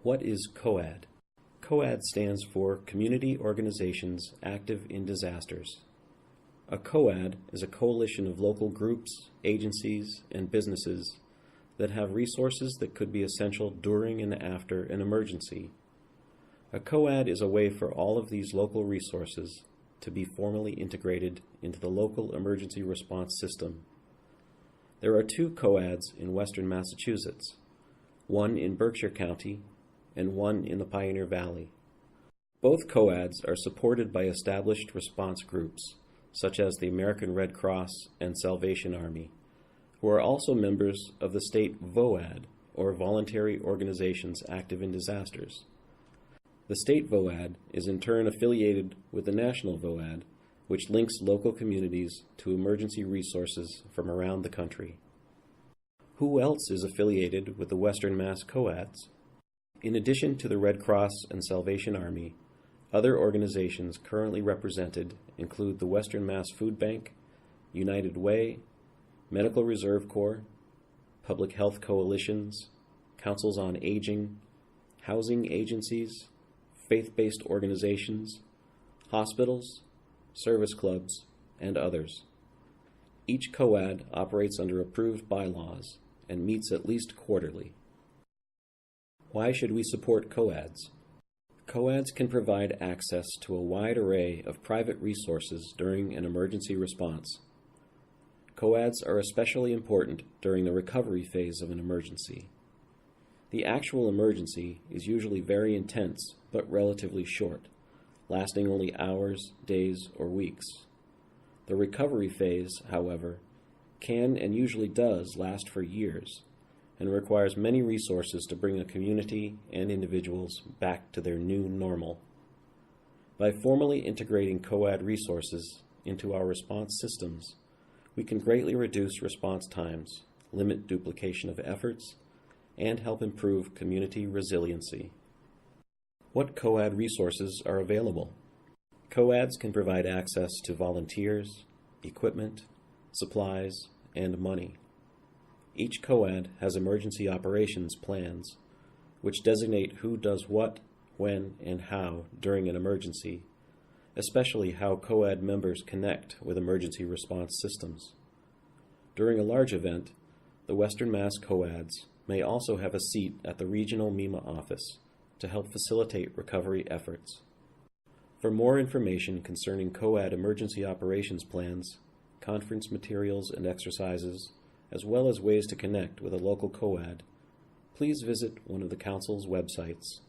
What is COAD? COAD stands for Community Organizations Active in Disasters. A COAD is a coalition of local groups, agencies, and businesses that have resources that could be essential during and after an emergency. A COAD is a way for all of these local resources to be formally integrated into the local emergency response system. There are 2 COADs in western Massachusetts, one in Berkshire County and one in the Pioneer Valley. Both COADs are supported by established response groups, such as the American Red Cross and Salvation Army, who are also members of the state VOAD, or Voluntary Organizations Active in Disasters. The state VOAD is in turn affiliated with the national VOAD, which links local communities to emergency resources from around the country. Who else is affiliated with the Western Mass COADs? In addition to the Red Cross and Salvation Army, other organizations currently represented include the Western Mass Food Bank, United Way, Medical Reserve Corps, Public Health Coalitions, Councils on Aging, housing agencies, faith-based organizations, hospitals, service clubs, and others. Each COAD operates under approved bylaws and meets at least quarterly. Why should we support COADs? COADs can provide access to a wide array of private resources during an emergency response. COADs are especially important during the recovery phase of an emergency. The actual emergency is usually very intense but relatively short, lasting only hours, days, or weeks. The recovery phase, however, can and usually does last for years, and requires many resources to bring a community and individuals back to their new normal. By formally integrating COAD resources into our response systems, we can greatly reduce response times, limit duplication of efforts, and help improve community resiliency. What COAD resources are available? COADs can provide access to volunteers, equipment, supplies, and money. Each COAD has emergency operations plans, which designate who does what, when, and how during an emergency, especially how COAD members connect with emergency response systems. During a large event, the Western Mass COADs may also have a seat at the regional MEMA office to help facilitate recovery efforts. For more information concerning COAD emergency operations plans, conference materials and exercises, as well as ways to connect with a local COAD, please visit one of the Council's websites.